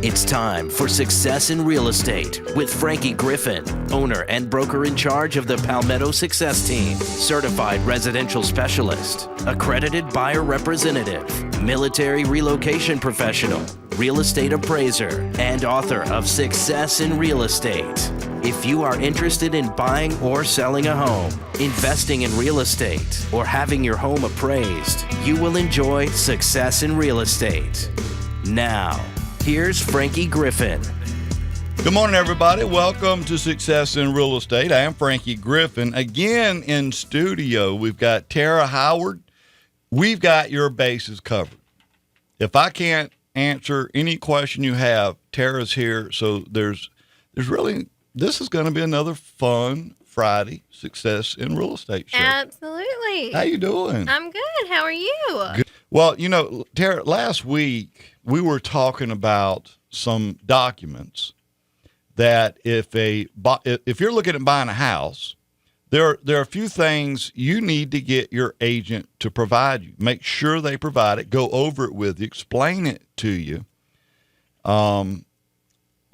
It's time for Success in Real Estate with Frankie Griffin, owner and broker in charge of the Palmetto Success Team, certified residential specialist, accredited buyer representative, military relocation professional, real estate appraiser, and author of Success in Real Estate. If you are interested in buying or selling a home, investing in real estate, or having your home appraised, you will enjoy Success in Real Estate. Now, here's Frankie Griffin. Good morning, everybody. Welcome to Success in Real Estate. I am Frankie Griffin. Again in studio, we've got Tara Howard. We've got your bases covered. If I can't answer any question you have, Tara's here. So there's really, this is going to be another fun Friday Success in Real Estate show. Absolutely. How you doing? I'm good. How are you? Good. Well, you know, Tara, last week we were talking about some documents that if you're looking at buying a house, there are a few things you need to get your agent to provide you. Make sure they provide it. Go over it with you. Explain it to you.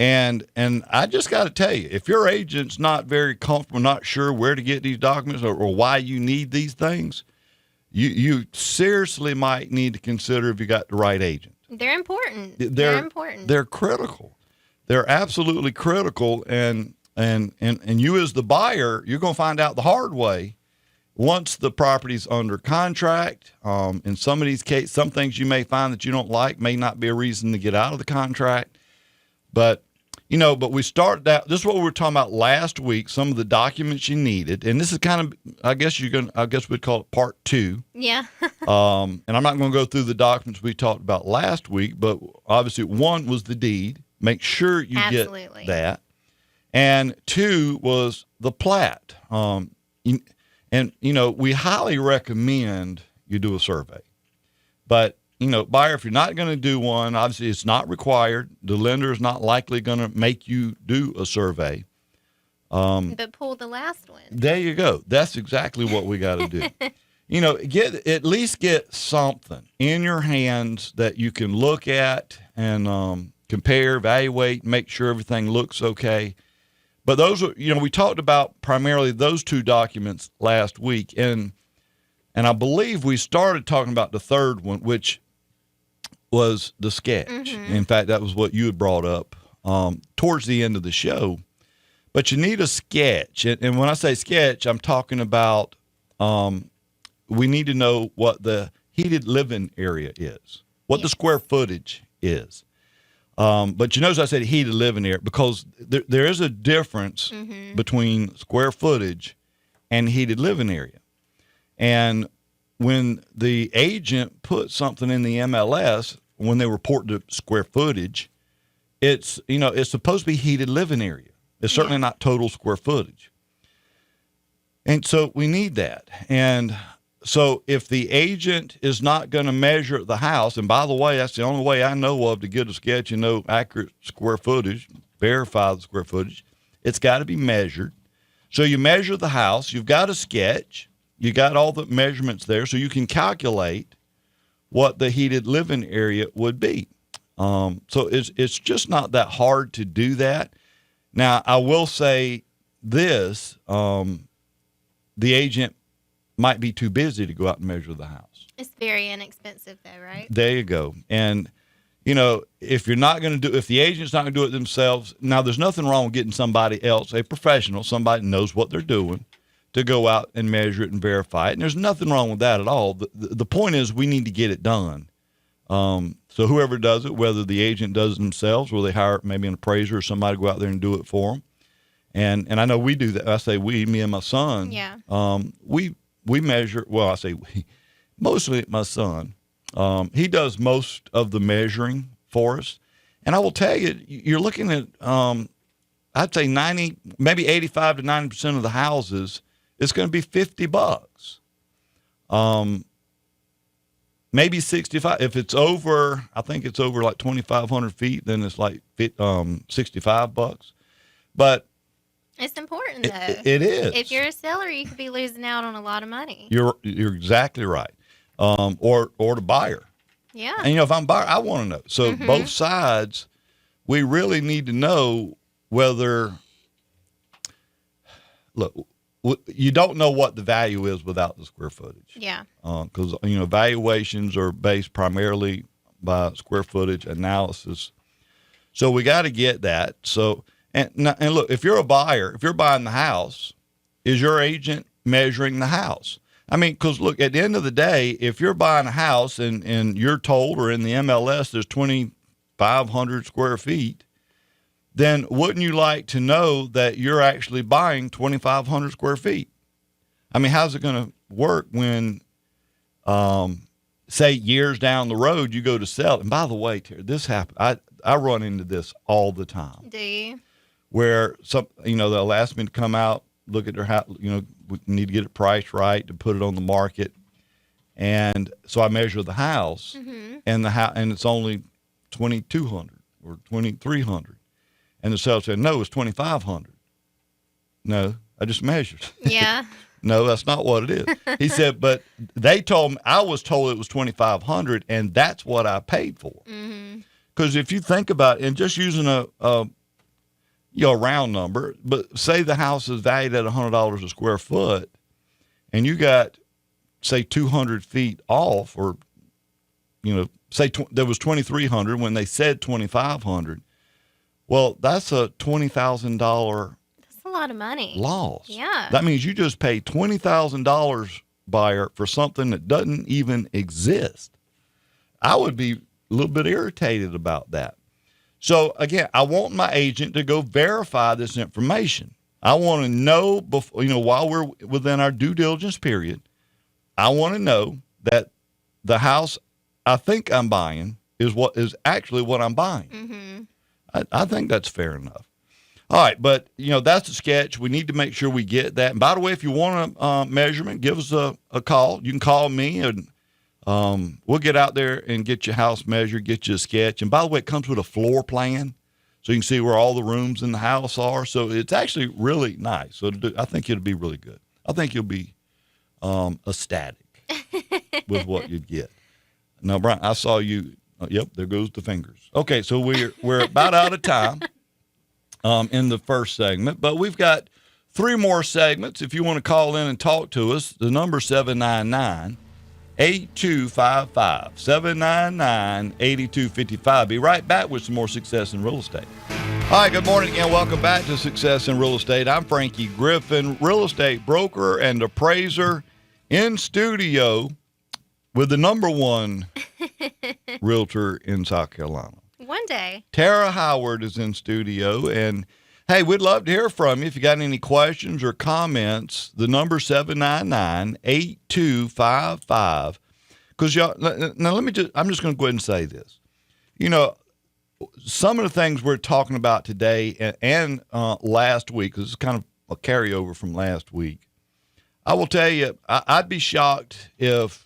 And I just got to tell you, if your agent's not very comfortable, not sure where to get these documents or why you need these things, you seriously might need to consider if you got the right agent. They're important. They're important. They're critical. They're absolutely critical. And you as the buyer, you're going to find out the hard way once the property's under contract. In some of these cases, some things you may find that you don't like may not be a reason to get out of the contract. But we started out, this is what we were talking about last week, some of the documents you needed. And this is kind of, I guess we'd call it part two. Yeah. And I'm not going to go through the documents we talked about last week, but obviously one was the deed. Make sure you Absolutely. get that. And two was the plat. We highly recommend you do a survey. But buyer, if you're not going to do one, obviously it's not required. The lender is not likely going to make you do a survey. But pull the last one. There you go. That's exactly what we got to do. At least get something in your hands that you can look at and compare, evaluate, make sure everything looks okay. But those are, we talked about primarily those two documents last week, and I believe we started talking about the third one, which was the sketch. Mm-hmm. In fact, that was what you had brought up towards the end of the show. But you need a sketch. And when I say sketch, I'm talking about we need to know what the heated living area is, what the square footage is. But you notice I said heated living area because there is a difference between square footage and heated living area. And when the agent puts something in the MLS, when they report the square footage, it's supposed to be heated living area. It's certainly not total square footage. And so we need that. And so if the agent is not going to measure the house, and by the way, that's the only way I know of to get a sketch and know accurate square footage, verify the square footage, it's got to be measured. So you measure the house, you've got a sketch, you got all the measurements there, so you can calculate what the heated living area would be. So it's just not that hard to do that. Now, I will say this, the agent might be too busy to go out and measure the house. It's very inexpensive though, right? There you go. And, if you're not going to if the agent's not going to do it themselves, now there's nothing wrong with getting somebody else, a professional, somebody who knows what they're doing, to go out and measure it and verify it. And there's nothing wrong with that at all. The point is we need to get it done. So whoever does it, whether the agent does it themselves or they hire maybe an appraiser or somebody to go out there and do it for them. And I know we do that. I say we, me and my son. Yeah. We measure, well, I say we, mostly my son. He does most of the measuring for us. And I will tell you, you're looking at, I'd say 90, maybe 85 to 90% of the houses, it's going to be $50. Maybe 65. If it's over, I think it's over like 2,500 feet, then it's like $65. But it's important though. It is. If you're a seller, you could be losing out on a lot of money. You're exactly right. Or the buyer. Yeah. And if I'm a buyer, I want to know. So both sides we really need to know whether, look, you don't know what the value is without the square footage. Yeah. Because, valuations are based primarily by square footage analysis. So we got to get that. So, and look, if you're a buyer, if you're buying the house, is your agent measuring the house? I mean, because look, at the end of the day, if you're buying a house and you're told, or in the MLS, there's 2,500 square feet, then wouldn't you like to know that you're actually buying 2,500 square feet? I mean, how's it going to work when, say, years down the road, you go to sell it? And by the way, Terry, this happens. I run into this all the time. Do you? Where they'll ask me to come out, look at their house, we need to get it priced right to put it on the market. And so I measure the house, and and it's only 2,200 or 2,300. And the seller said, no, it's 2,500. No, I just measured. Yeah. No, that's not what it is. He said, but they told me, I was told it was 2,500, and that's what I paid for. Because if you think about it, and just using a round number, but say the house is valued at $100 a square foot, and you got, say, 200 feet off, or, say there was 2,300 when they said 2,500. Well, that's a $20,000 That's a lot of money. loss. Yeah. That means you just paid $20,000, buyer, for something that doesn't even exist. I would be a little bit irritated about that. So again, I want my agent to go verify this information. I want to know before, while we're within our due diligence period, I want to know that the house I think I'm buying is actually what I'm buying. I think that's fair enough. All right, but that's the sketch. We need to make sure we get that. And by the way, if you want a measurement, give us a call. You can call me, and we'll get out there and get your house measured, get you a sketch. And by the way, it comes with a floor plan, so you can see where all the rooms in the house are. So it's actually really nice. So I think it'll be really good. I think you'll be ecstatic with what you'd get. Now, Brian, I saw you. Yep, there goes the fingers. Okay, so we're about out of time in the first segment, but we've got 3 more segments. If you want to call in and talk to us, the number 799-8255, 799-8255. Be right back with some more Success in Real Estate. All right, good morning again. Welcome back to Success in Real Estate. I'm Frankie Griffin, real estate broker and appraiser, in studio with the number 1 realtor in South Carolina. One day. Tara Howard is in studio, and hey, we'd love to hear from you. If you got any questions or comments, the number 799-8255. Because y'all, now I'm just going to go ahead and say this. Some of the things we're talking about today and last week, because it's kind of a carryover from last week, I will tell you, I'd be shocked if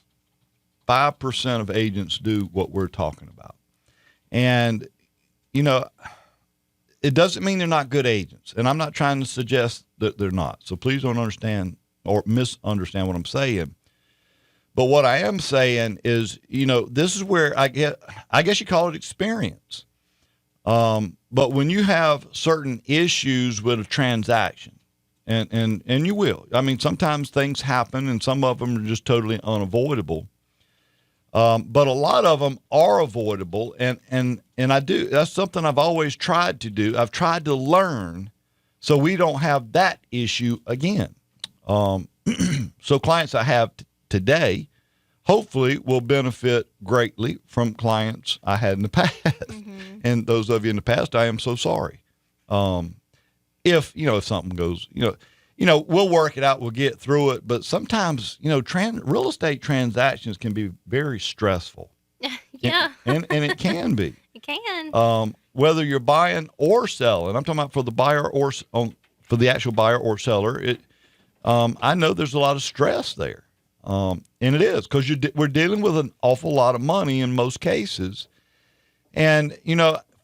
5% of agents do what we're talking about. And, it doesn't mean they're not good agents. And I'm not trying to suggest that they're not. So please don't understand or misunderstand what I'm saying. But what I am saying is, this is where I guess you call it experience. But when you have certain issues with a transaction, and you will, I mean, sometimes things happen and some of them are just totally unavoidable. But a lot of them are avoidable, and that's something I've always tried to do. I've tried to learn so we don't have that issue again. So clients I have today hopefully will benefit greatly from clients I had in the past. And those of you in the past, I am so sorry. If something goes, we'll work it out. We'll get through it. But sometimes, real estate transactions can be very stressful. Yeah. And it can be. It can. Whether you're buying or selling, I'm talking about for the buyer or for the actual buyer or seller. I know there's a lot of stress there. And it is because we're dealing with an awful lot of money in most cases. And,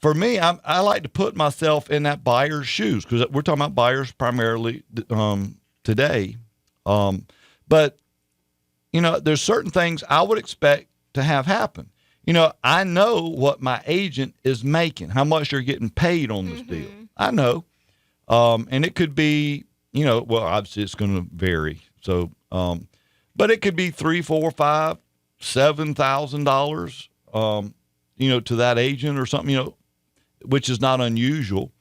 for me, I like to put myself in that buyer's shoes because we're talking about buyers primarily today. But, there's certain things I would expect to have happen. I know what my agent is making, how much they're getting paid on this deal. I know. And it could be, well, obviously it's going to vary. So, but it could be $3,000, $4,000, $5,000, $7,000, to that agent or something, which is not unusual.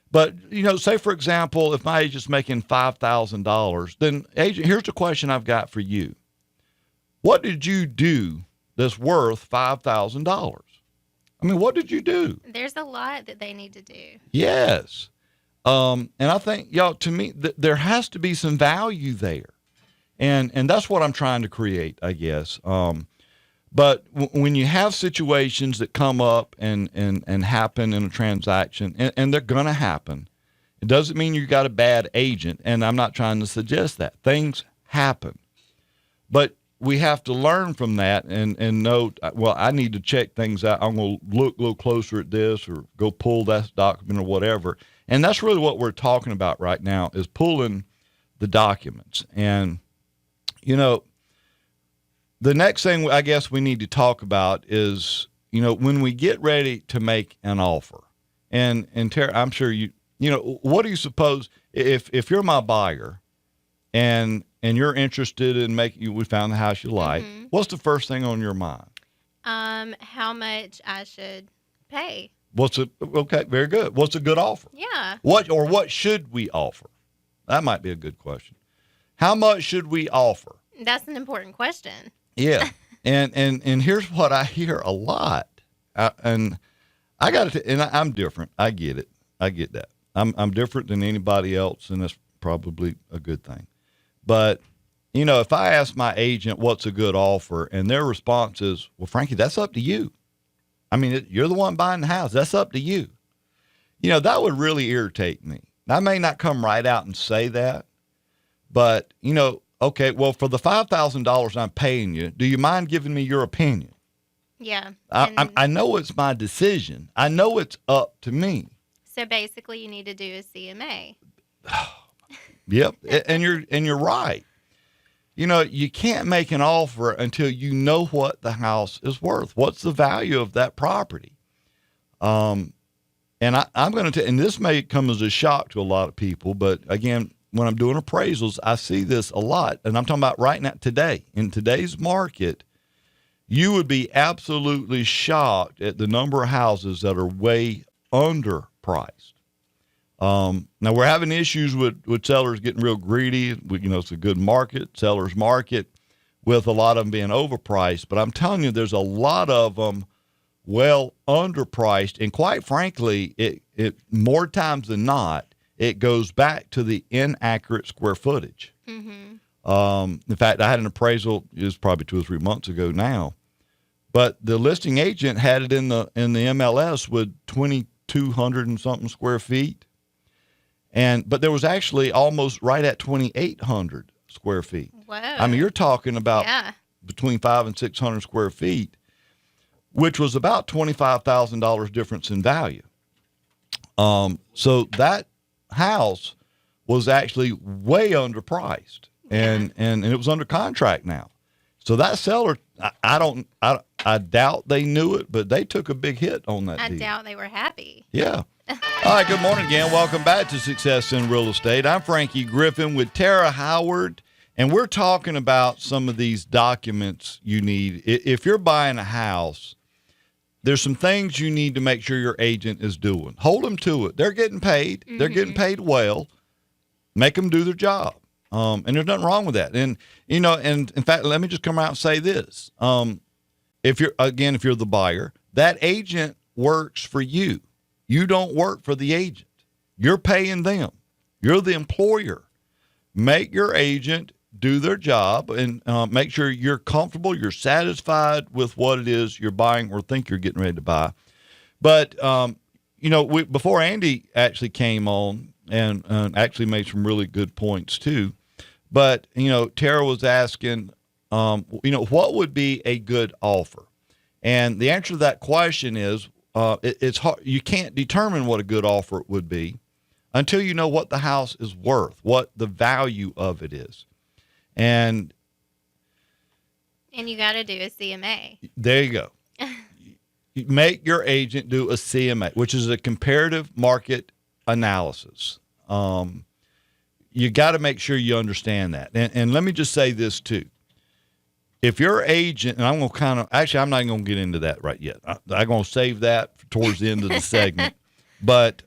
But, say, for example, if my agent's making $5,000, then agent, here's the question I've got for you. What did you do that's worth $5,000? I mean, what did you do? There's a lot that they need to do. Yes. And I think, to me, there has to be some value there. And that's what I'm trying to create, I guess. But when you have situations that come up and happen in a transaction, and they're going to happen, it doesn't mean you got a bad agent. And I'm not trying to suggest that. Things happen. But we have to learn from that and know, well, I need to check things out. I'm going to look a little closer at this or go pull that document or whatever. And that's really what we're talking about right now is pulling the documents. And, the next thing I guess we need to talk about is, when we get ready to make an offer. And Tara, I'm sure what do you suppose if you're my buyer and you're interested in we found the house you like, what's the first thing on your mind? How much I should pay. Okay, very good. What's a good offer? Yeah. What should we offer? That might be a good question. How much should we offer? That's an important question. Yeah. and here's what I hear a lot. And I got to, and I'm different. I get it. I get that. I'm different than anybody else, and that's probably a good thing. But, if I ask my agent what's a good offer and their response is, well, Frankie, that's up to you. I mean, you're the one buying the house. That's up to you. That would really irritate me. I may not come right out and say that, but, okay, well, for the $5,000 I'm paying you, do you mind giving me your opinion? Yeah. I know it's my decision. I know it's up to me. So basically you need to do a CMA. Yep. And you're right. You can't make an offer until you know what the house is worth. What's the value of that property? And I'm going to, and this may come as a shock to a lot of people, but again, when I'm doing appraisals, I see this a lot. And I'm talking about right now, today, in today's market, you would be absolutely shocked at the number of houses that are way underpriced. Now we're having issues with sellers getting real greedy. It's a good market, seller's market, with a lot of them being overpriced. But I'm telling you, there's a lot of them well underpriced. And quite frankly, it more times than not, it goes back to the inaccurate square footage. In fact, I had an appraisal, it was probably 2 or 3 months ago now, but the listing agent had it in the MLS with 2,200 and something square feet. But there was actually almost right at 2,800 square feet. Whoa. I mean, you're talking about between 500 and 600 square feet, which was about $25,000 difference in value. So that house was actually way underpriced, and it was under contract now. So that seller, I doubt they knew it, but they took a big hit on that deal. I doubt they were happy. Yeah. All right, good morning again. Welcome back to Success in Real Estate. I'm Frankie Griffin with Tara Howard, and we're talking about some of these documents you need. If you're buying a house, there's some things you need to make sure your agent is doing. Hold them to it. They're getting paid. They're getting paid well. Make them do their job. And there's nothing wrong with that. And, and in fact, let me just come out and say this. If you're the buyer, that agent works for you. You don't work for the agent. You're paying them. You're the employer. Make your agent do their job and make sure you're comfortable, you're satisfied with what it is you're buying or think you're getting ready to buy. But, before Andy actually came on and actually made some really good points too, but, Tara was asking, what would be a good offer? And the answer to that question is, it's hard. You can't determine what a good offer would be until you know what the house is worth, what the value of it is. And you got to do a CMA. There you go. make your agent do a CMA, which is a comparative market analysis. You got to make sure you understand that. And let me just say this too. If your agent, and I'm going to I'm not going to get into that right yet. I'm going to save that towards the end of the segment. But,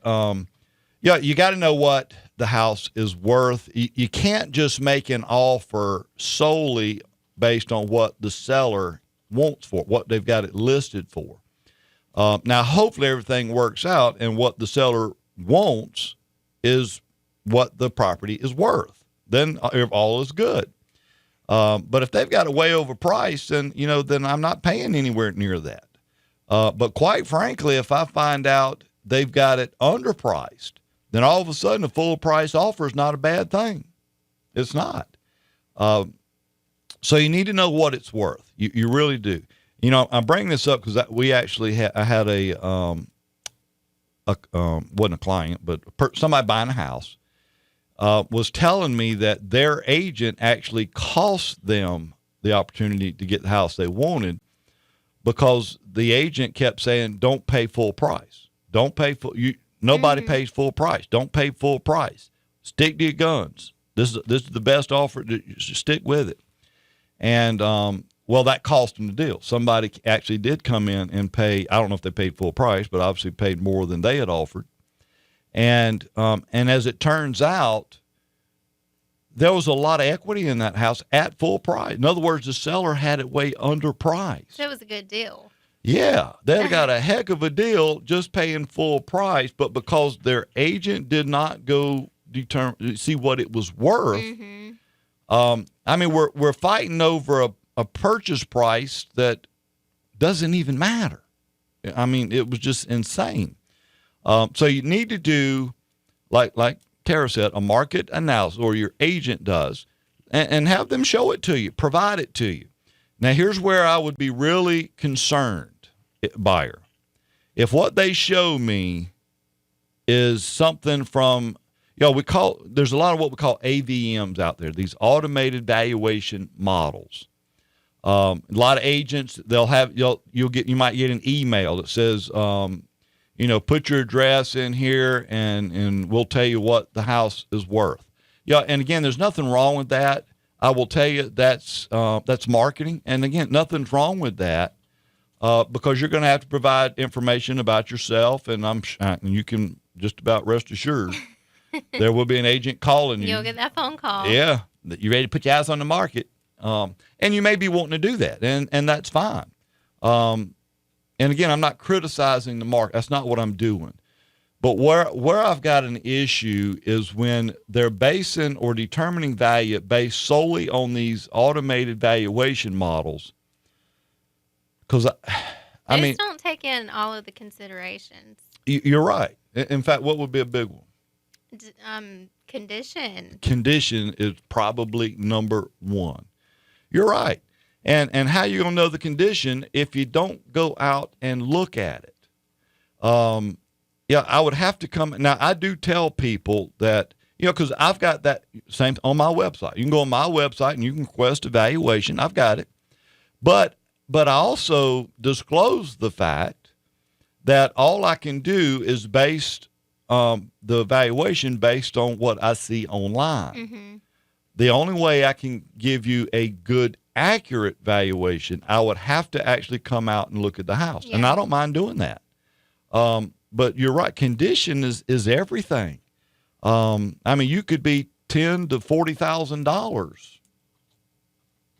you got to know what the house is worth. You can't just make an offer solely based on what the seller wants for, what they've got it listed for. Now, hopefully everything works out, and what the seller wants is what the property is worth. Then all is good. But if they've got it way overpriced, then I'm not paying anywhere near that. But quite frankly, if I find out they've got it underpriced, then all of a sudden a full price offer is not a bad thing. It's not. So you need to know what it's worth. You really do. I'm bringing this up because we actually I had wasn't a client, but somebody buying a house was telling me that their agent actually cost them the opportunity to get the house they wanted because the agent kept saying, "Don't pay full price. Don't pay full. Nobody pays full price. Don't pay full price. Stick to your guns. This is the best offer. Just stick with it." And that cost them the deal. Somebody actually did come in and pay. I don't know if they paid full price, but obviously paid more than they had offered. And as it turns out, there was a lot of equity in that house at full price. In other words, the seller had it way underpriced. So it was a good deal. Yeah, they got a heck of a deal just paying full price, but because their agent did not go see what it was worth. We're fighting over a purchase price that doesn't even matter. It was just insane. So you need to do, like Tara said, a market analysis, or your agent does, and have them show it to you, provide it to you. Now, here's where I would be really concerned, buyer. If what they show me is something from, there's a lot of what we call AVMs out there, these automated valuation models. A lot of agents, you might get an email that says, put your address in here and we'll tell you what the house is worth. And again, there's nothing wrong with that. I will tell you that's marketing. And again, nothing's wrong with that because you're going to have to provide information about yourself, and you can just about rest assured there will be an agent calling you. You'll get that phone call. Yeah, that you're ready to put your house on the market. And you may be wanting to do that, and that's fine. And again, I'm not criticizing the market. That's not what I'm doing. But where I've got an issue is when they're basing or determining value based solely on these automated valuation models. Because They just don't take in all of the considerations. You're right. In fact, what would be a big one? Condition. Condition is probably number one. You're right. And how you going to know the condition if you don't go out and look at it? I would have to come. Now, I do tell people that, because I've got that same on my website. You can go on my website and you can request a valuation. I've got it. But I also disclose the fact that all I can do is based the valuation based on what I see online. Mm-hmm. The only way I can give you a good, accurate valuation, I would have to actually come out and look at the house. Yeah. And I don't mind doing that. But you're right. Condition is everything. You could be $10,000 to $40,000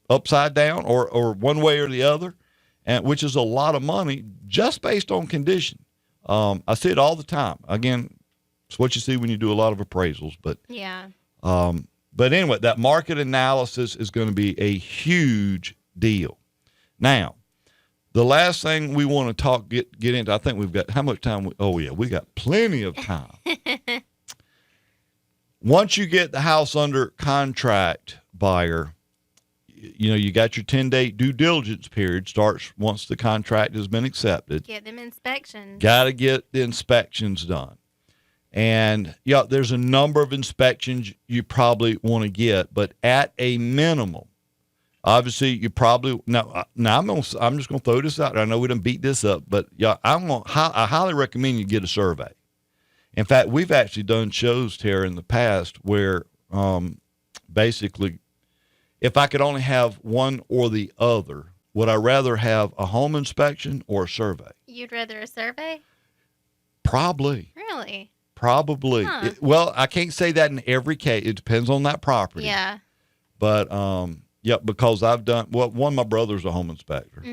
upside down or one way or the other, which is a lot of money just based on condition. I see it all the time. Again, it's what you see when you do a lot of appraisals. But yeah. But anyway, that market analysis is going to be a huge deal. Now, the last thing we want to get into, I think we've got, how much time? We got plenty of time. Once you get the house under contract, buyer, you got your 10-day due diligence period, starts once the contract has been accepted. Get them inspections. Got to get the inspections done. And there's a number of inspections you probably want to get, but at a minimum, Obviously, you probably now. I'm just gonna throw this out there. I know we didn't beat this up, but yeah, I highly recommend you get a survey. In fact, we've actually done shows here in the past where, basically, if I could only have one or the other, would I rather have a home inspection or a survey? You'd rather a survey? Probably. Really? Probably. Huh. Well, I can't say that in every case. It depends on that property. Yeah. But yeah, because one of my brother's a home inspector,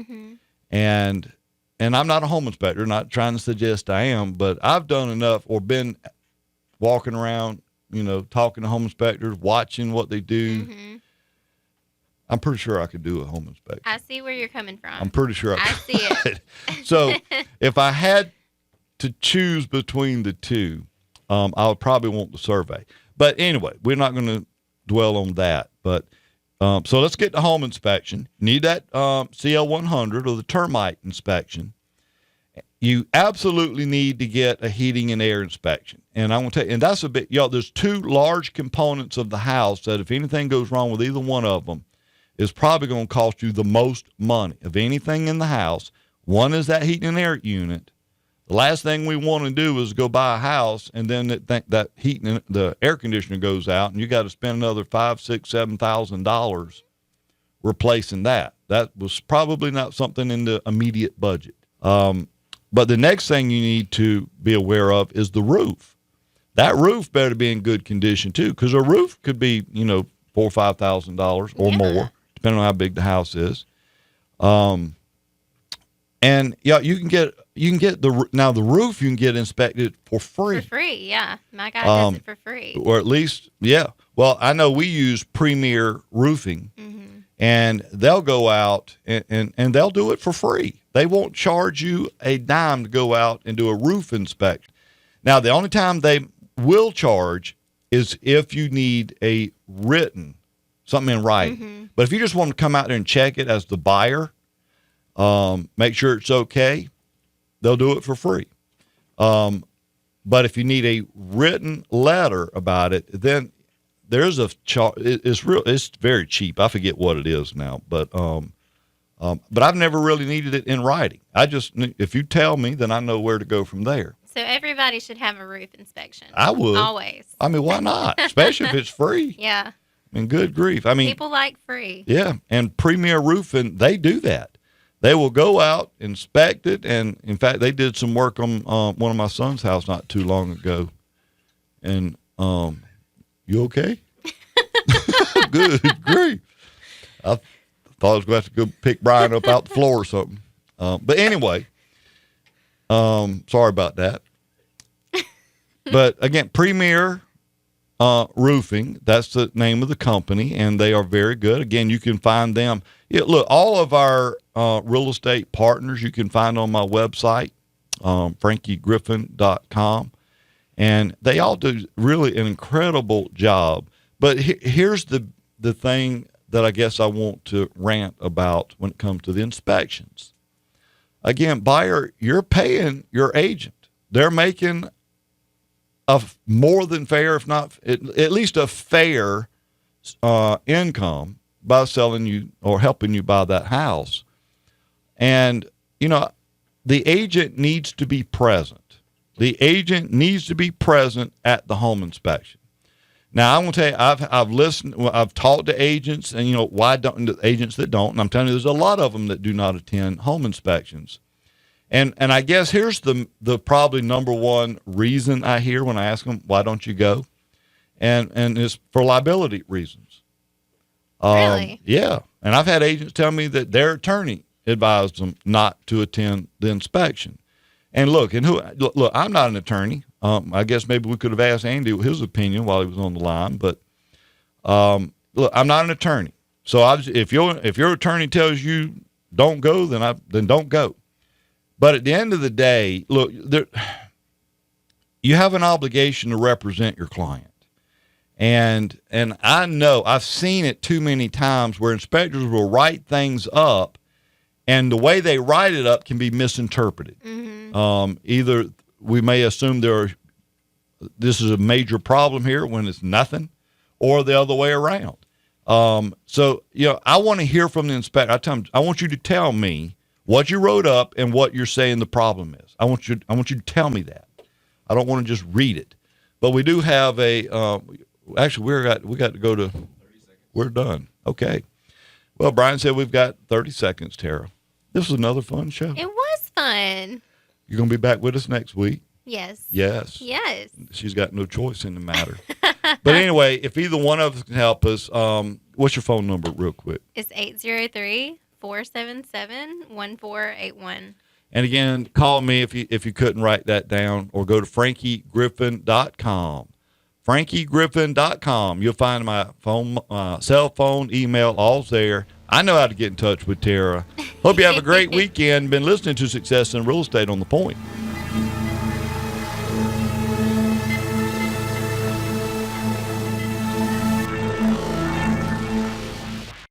and I'm not a home inspector. Not trying to suggest I am, but I've done enough or been walking around, talking to home inspectors, watching what they do. I'm pretty sure I could do a home inspection. I see where you're coming from. I'm pretty sure I see it. So if I had to choose between the two, I would probably want the survey. But anyway, we're not going to dwell on that. But so let's get the home inspection. You need that CL 100 or the termite inspection. You absolutely need to get a heating and air inspection. And I'm going to tell you, and that's a bit, there's two large components of the house that if anything goes wrong with either one of them, is probably going to cost you the most money of anything in the house. One is that heating and air unit. The last thing we want to do is go buy a house and then that heating, the air conditioner goes out, and you got to spend another $5,000, $6,000, $7,000 replacing that. That was probably not something in the immediate budget. But the next thing you need to be aware of is the roof. That roof better be in good condition too, because a roof could be, $4,000 or $5,000 or more, depending on how big the house is. And yeah, you can get the roof you can get inspected for free. For free, yeah. My guy does it for free. Or at least, yeah. Well, I know we use Premier Roofing, and they'll go out and they'll do it for free. They won't charge you a dime to go out and do a roof inspection. Now, the only time they will charge is if you need a written, something in writing. But if you just want to come out there and check it as the buyer, make sure it's okay, they'll do it for free. But if you need a written letter about it, then there's a charge. It's very cheap. I forget what it is now, but I've never really needed it in writing. If you tell me, then I know where to go from there. So everybody should have a roof inspection. I would. Always. I mean, why not? Especially if it's free. Yeah. I mean, good grief. I mean, people like free. Yeah, and Premier Roofing, they do that. They will go out, inspect it, and in fact, they did some work on one of my son's house not too long ago. And you okay? Good grief! I thought I was going to have to go pick Brian up out the floor or something. But anyway, sorry about that. But again, Premier Roofing, that's the name of the company, and they are very good. Again, you can find them. Yeah, look, all of our real estate partners you can find on my website, frankiegriffin.com, and they all do really an incredible job. But here's the thing that I guess I want to rant about when it comes to the inspections. Again, buyer, you're paying your agent. They're making a more than fair, if not at least a fair income by selling you or helping you buy that house. And, the agent needs to be present. The agent needs to be present at the home inspection. Now, I'm going to tell you, I've listened, I've talked to agents, and, why don't the agents that don't? And I'm telling you, there's a lot of them that do not attend home inspections. And I guess here's the probably number one reason I hear when I ask them, why don't you go? And it's for liability reasons. Really? Yeah. And I've had agents tell me that their attorney advised them not to attend the inspection. And look, I'm not an attorney. I guess maybe we could have asked Andy his opinion while he was on the line, but look, I'm not an attorney. So if your attorney tells you don't go, then don't go. But at the end of the day, look, you have an obligation to represent your client. And I know I've seen it too many times where inspectors will write things up, and the way they write it up can be misinterpreted. Either we may assume this is a major problem here when it's nothing, or the other way around. So, I want to hear from the inspector. I want you to tell me what you wrote up and what you're saying the problem is. I want you to tell me that. I don't want to just read it. But we do have actually we got to go to, 30 seconds. We're done. Okay. Well, Brian said we've got 30 seconds, Tara. This was another fun show. It was fun. You're going to be back with us next week? Yes. Yes. Yes. She's got no choice in the matter. But anyway, if either one of us can help us, what's your phone number real quick? It's 803-477-1481. And again, call me if you couldn't write that down, or go to frankiegriffin.com. frankiegriffin.com. You'll find my phone, cell phone, email, all's there. I know how to get in touch with Tara. Hope you have a great weekend. Been listening to Success in Real Estate on the Point.